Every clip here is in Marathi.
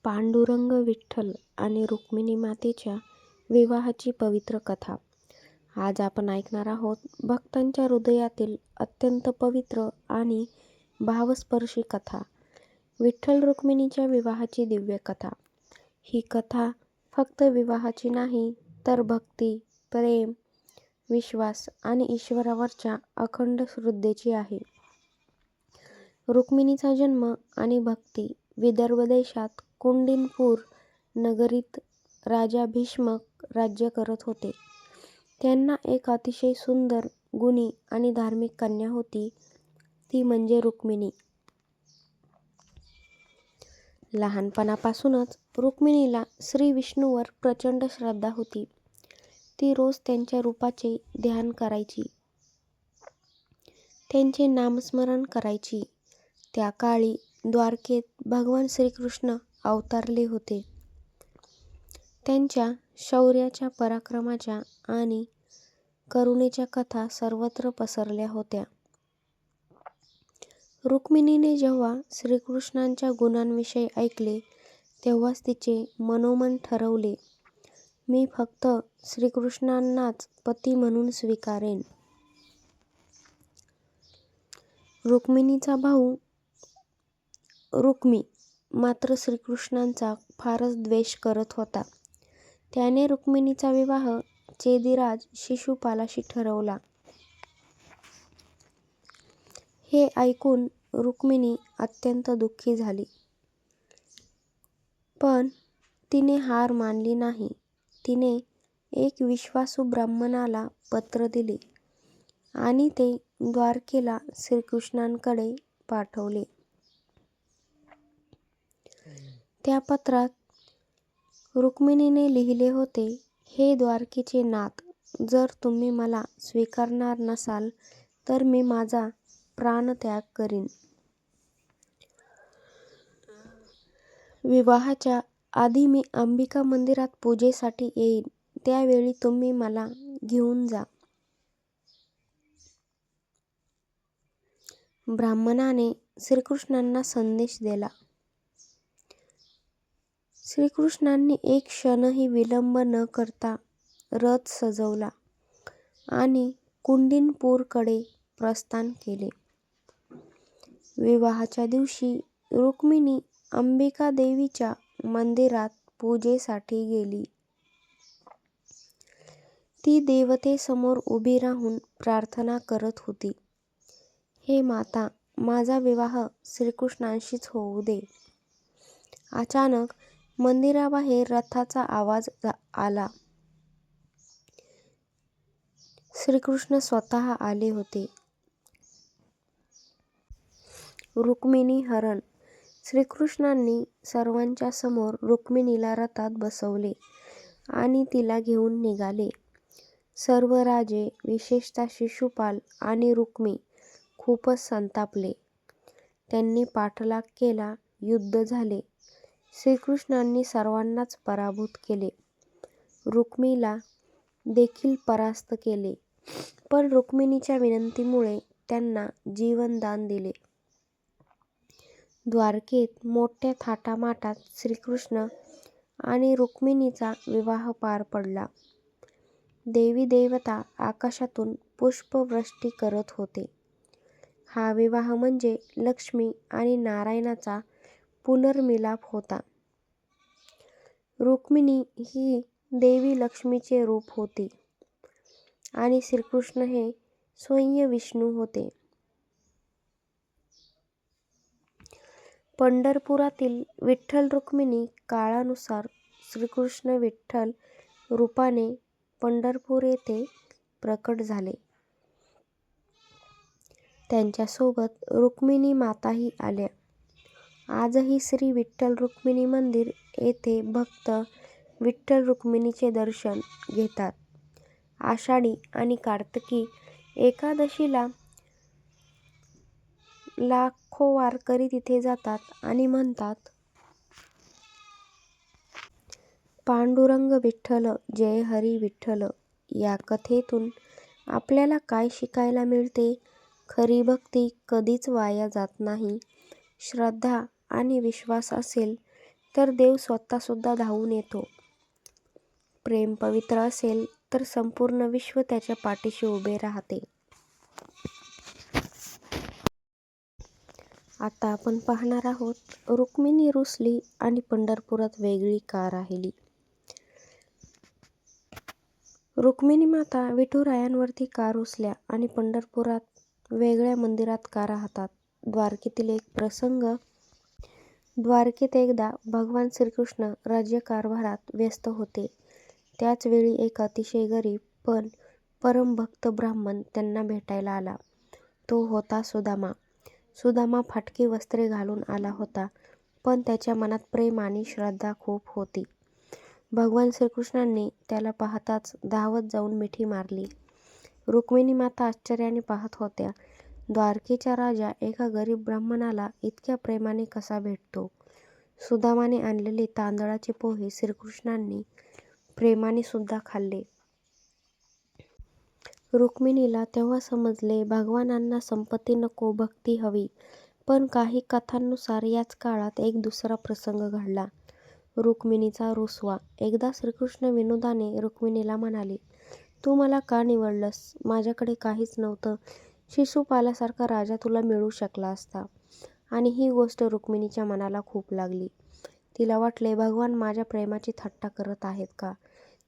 पांडुरंग विठ्ठल आणि रुक्मिणी मातेच्या विवाहाची पवित्र कथा. आज आपण ऐकणार आहोत भक्तांच्या हृदयातील अत्यंत पवित्र आणि भावस्पर्शी कथा, विठ्ठल रुक्मिणीच्या विवाहाची दिव्य कथा. ही कथा फक्त विवाहाची नाही, तर भक्ती, प्रेम, विश्वास आणि ईश्वरावरच्या अखंड श्रद्धेची आहे. रुक्मिणीचा जन्म आणि भक्ती. विदर्भ देशात कुंडीनपूर नगरीत राजा भीष्मक राज्य करत होते. त्यांना एक अतिशय सुंदर, गुणी आणि धार्मिक कन्या होती, ती म्हणजे रुक्मिणी. लहानपणापासूनच रुक्मिणीला श्री विष्णूवर प्रचंड श्रद्धा होती. ती रोज त्यांच्या रूपाचे ध्यान करायची, त्यांचे नामस्मरण करायची. त्या काळी द्वारकेत भगवान श्रीकृष्ण अवतरले होते. त्यांच्या शौर्याच्या, पराक्रमाच्या आणि करुणेच्या कथा सर्वत्र पसरल्या होत्या. रुक्मिणीने जेव्हा श्रीकृष्णांच्या गुणांविषयी ऐकले, तेव्हाच तिचे मनोमन ठरवले, मी फक्त श्रीकृष्णांनाच पती म्हणून स्वीकारेन. रुक्मिणीचा भाऊ रुक्मी मात्र श्रीकृष्णांचा फारच द्वेष करत होता. त्याने रुक्मिणीचा विवाह चेदिराज शिशुपालाशी ठरवला. हे ऐकून रुक्मिणी अत्यंत दुःखी झाली, पण तिने हार मानली नाही. तिने एक विश्वासू ब्राह्मणाला पत्र दिले आणि ते द्वारकेला श्रीकृष्णांकडे पाठवले. त्या पत्रात रुक्मिणीने लिहिले होते, हे द्वारकेचे नाथ, जर तुम्ही मला स्वीकारणार नसाल तर मी माझा प्राणत्याग करीन. विवाहाच्या आधी मी अंबिका मंदिरात पूजेसाठी येईन, त्यावेळी तुम्ही मला घेऊन जा. ब्राह्मणाने श्रीकृष्णांना संदेश दिला. श्रीकृष्णांनी एक क्षणही विलंब न करता रथ सजवला आणि कुंडीनपूरकडे प्रस्थान केले. विवाहाच्या दिवशी रुक्मिणी अंबिका देवीच्या मंदिरात पूजेसाठी गेली. ती देवतेसमोर उभी राहून प्रार्थना करत होती, हे माता, माझा विवाह श्रीकृष्णांशीच होऊ दे. अचानक मंदिराबाहेर रथाचा आवाज आला. श्रीकृष्ण स्वतः आले होते. रुक्मिणी हरण. श्रीकृष्णांनी सर्वांच्या समोर रुक्मिणीला रथात बसवले आणि तिला घेऊन निघाले. सर्व राजे, विशेषतः शिशुपाल आणि रुक्मी खूपच संतापले. त्यांनी पाठलाग केला, युद्ध झाले. श्रीकृष्णांनी सर्वांनाच पराभूत केले. रुक्मीला देखील परास्त केले, पण रुक्मिणीच्या विनंतीमुळे त्यांना जीवनदान दिले. द्वारकेत मोठ्या थाटामाटात श्रीकृष्ण आणि रुक्मिणीचा विवाह पार पडला. देवी देवता आकाशातून पुष्पवृष्टी करत होते. हा विवाह म्हणजे लक्ष्मी आणि नारायणाचा पुनर्मिलाप होता. रुक्मिणी ही देवी लक्ष्मीचे रूप होती आणि श्रीकृष्ण हे स्वयं विष्णू होते. पंढरपुरातील विठ्ठल रुक्मिणी काळानुसार श्रीकृष्ण विठ्ठल रूपाने पंढरपूर येथे प्रकट झाले. त्यांच्यासोबत रुक्मिणी माताही आल्या. आजही श्री विठ्ठल रुक्मिणी मंदिर येथे भक्त विठ्ठल रुक्मिणीचे दर्शन घेतात. आषाढी आणि कार्तिकी एकादशीला लाखो वारकरी तिथे जातात आणि म्हणतात, पांडुरंग विठ्ठल जय हरी विठ्ठल. या कथेतून आपल्याला काय शिकायला मिळते? खरी भक्ती कधीच वाया जात नाही. श्रद्धा आणि विश्वास असेल तर देव स्वतःसुद्धा धावून येतो. प्रेम पवित्र असेल तर संपूर्ण विश्व त्याच्या पाठीशी उभे राहते. आता आपण पाहणार आहोत, रुक्मिणी रुसली आणि पंढरपुरात वेगळी का राहिली. रुक्मिणी माता विठुरायांवरती का रुसल्या आणि पंढरपुरात वेगळ्या मंदिरात का राहतात. द्वारकेतील एक प्रसंग. द्वारकेत एकदा भगवान श्रीकृष्ण राज्यकारभारात व्यस्त होते. त्याच वेळी एक अतिशय गरीब पण परमभक्त ब्राह्मण त्यांना भेटायला आला. तो होता सुदामा. सुदामा फाटकी वस्त्रे घालून आला होता, पण त्याच्या मनात प्रेम आणि श्रद्धा खूप होती. भगवान श्रीकृष्णांनी त्याला पाहताच धावत जाऊन मिठी मारली. रुक्मिणी माता आश्चर्याने पाहत होत्या. द्वारकेचा राजा एका गरीब ब्राह्मणाला इतक्या प्रेमाने कसा भेटतो. सुदामाने आणलेले तांदळाचे पोहे श्रीकृष्णांनी प्रेमाने सुद्धा खाल्ले. रुक्मिणीला तेव्हा समजले, भगवानांना संपत्ती नको, भक्ती हवी. पण काही कथांनुसार याच काळात एक दुसरा प्रसंग घडला. रुक्मिणीचा रुसवा. एकदा श्रीकृष्ण विनोदाने रुक्मिणीला म्हणाले, तू मला का निवडलंस? माझ्याकडे काहीच नव्हतं. शिशुपालासारखा राजा तुला मिळू शकला असता. आणि ही गोष्ट रुक्मिणीच्या मनाला खूप लागली. तिला वाटले, भगवान माझ्या प्रेमाची थट्टा करत आहेत का?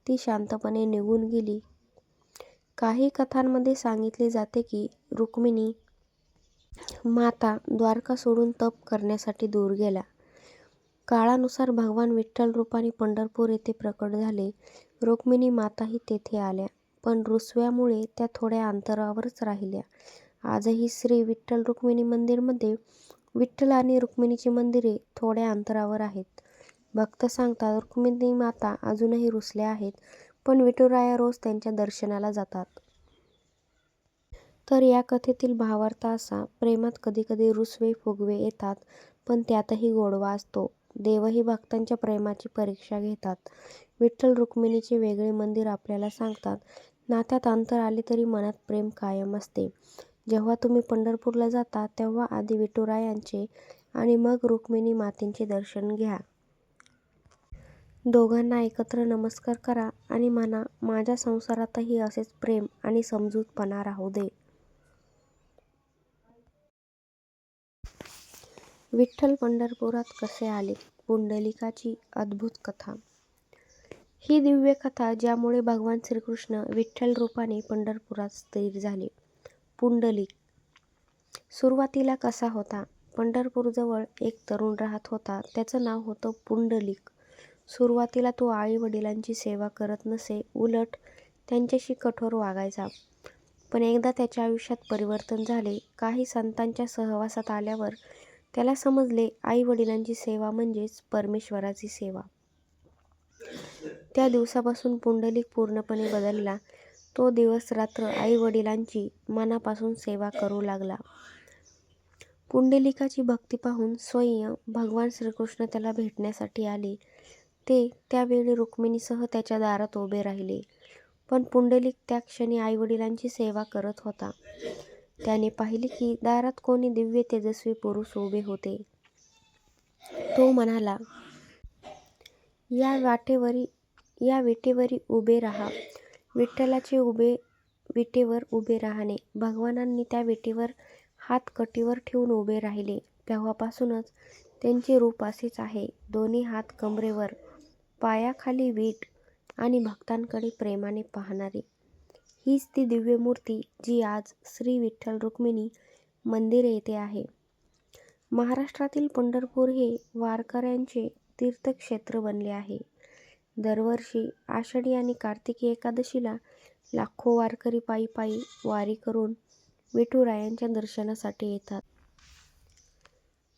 ती शांतपणे निघून गेली. काही कथांमध्ये सांगितले जाते की रुक्मिणी माता द्वारका सोडून तप करण्यासाठी दूर गेल्या. काळानुसार भगवान विठ्ठल रूपाने पंढरपूर येथे प्रकट झाले. रुक्मिणी माताही तेथे आल्या, पण रुसव्यामुळे त्या थोड्या अंतरावरच राहिल्या. आजही श्री विठ्ठल रुक्मिणी मंदिरमध्ये विठ्ठल आणि रुक्मिणीची मंदिरे थोड्या अंतरावर आहेत. भक्त सांगतात, रुक्मिणी माता अजूनही रुसल्या आहेत, पण विठुराया रोज त्यांच्या दर्शनाला जातात. तर या कथेतील भावार्थ असा, प्रेमात कधीकधी रुसवे फुगवे येतात, पण त्यातही गोडवा असतो. देवही भक्तांच्या प्रेमाची परीक्षा घेतात. विठ्ठल रुक्मिणीचे वेगळे मंदिर आपल्याला सांगतात, नात्यात अंतर आले तरी मनात प्रेम कायम असते. जेव्हा तुम्ही पंढरपूरला जाता तेव्हा आधी विठुरायांचे आणि मग रुक्मिणी मातेचे दर्शन घ्या. दोघांना एकत्र नमस्कार करा आणि म्हणा, माझ्या संसारातही असेच प्रेम आणि समजूतपणा राहू दे. विठ्ठल पंढरपुरात कसे आले? पुंडलिकाची अद्भुत कथा. ही दिव्य कथा ज्यामुळे भगवान श्रीकृष्ण विठ्ठल रूपाने पंढरपुरात स्थिर झाले. पुंडलिक सुरुवातीला कसा होता? पंढरपूरजवळ एक तरुण राहत होता. त्याचं नाव होतं पुंडलिक. सुरुवातीला तो आई वडिलांची सेवा करत नसे, उलट त्यांच्याशी कठोर वागायचा. पण एकदा त्याच्या आयुष्यात परिवर्तन झाले. काही संतांच्या सहवासात आल्यावर त्याला समजले, आई वडिलांची सेवा म्हणजेच परमेश्वराची सेवा. त्या दिवसापासून पुंडलिक पूर्णपणे बदलला. तो दिवस रात्र आई वडिलांची मनापासून सेवा करू लागला. पुंडलिकाची भक्ती पाहून स्वयं भगवान श्रीकृष्ण त्याला भेटण्यासाठी आले. ते त्यावेळी रुक्मिणीसह त्याच्या दारात उभे राहिले. पण पुंडलिक त्या क्षणी आई वडिलांची सेवा करत होता. त्याने पाहिले की दारात कोणी दिव्य तेजस्वी पुरुष उभे होते. तो म्हणाला, या विटेवरी उभे राहा. विठ्ठलाचे विटेवर उभे राहणे. भगवानांनी त्या विटेवर हात कटीवर ठेवून उभे राहिले. तेव्हापासूनच त्यांचे रूप असेच आहे. दोन्ही हात कमरेवर, पायाखाली वीट आणि भक्तांकडे प्रेमाने पाहणारी. हीच ती दिव्य मूर्ती जी आज श्री विठ्ठल रुक्मिणी मंदिर येथे आहे. महाराष्ट्रातील पंढरपूर हे वारकऱ्यांचे तीर्थक्षेत्र बनले आहे. दरवर्षी आषाढी आणि कार्तिकी एकादशीला लाखो वारकरी पायी पायी वारी करून विठुरायांच्या दर्शनासाठी येतात.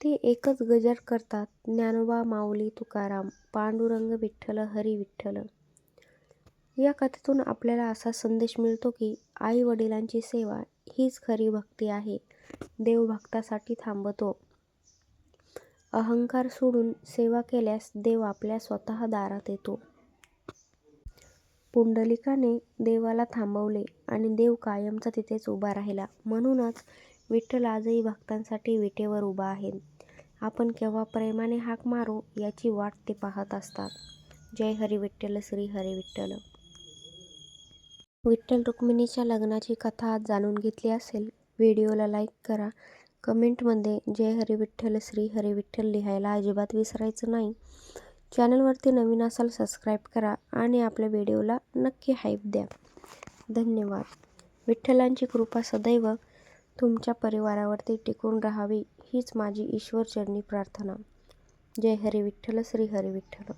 ते एकच गजर करतात, ज्ञानोबा माऊली तुकाराम, पांडुरंग विठ्ठल हरी विठ्ठल. या कथेतून आपल्याला असा संदेश मिळतो की आई वडिलांची सेवा हीच खरी भक्ती आहे. देव भक्तासाठी थांबतो. अहंकार सोडून सेवा केल्यास देव आपल्या स्वतः दारात येतो. पुंडलिकाने देवाला थांबवले आणि देव कायमचा तिथेच उभा राहिला. म्हणूनच विठ्ठल आजही भक्तांसाठी विटेवर उभा आहे. आपण केव्हा प्रेमाने हाक मारू याची वाट ते पाहत असतात. जय हरी विठ्ठल, श्री हरी विठ्ठल. विठ्ठल रुक्मिणीच्या लग्नाची कथा आज जाणून घेतली असेल. व्हिडिओला लाईक करा. कमेंटमध्ये जय हरी विठ्ठल, श्री हरी विठ्ठल लिहायला अजिबात विसरायचं नाही. चॅनलवरती नवीन असाल सबस्क्राईब करा आणि आपल्या व्हिडिओला नक्की हाईप द्या. धन्यवाद. विठ्ठलांची कृपा सदैव तुमच्या परिवारावरती टिकून राहावी हीच माझी ईश्वरचरणी प्रार्थना. जय हरी विठ्ठल, श्री हरी विठ्ठल.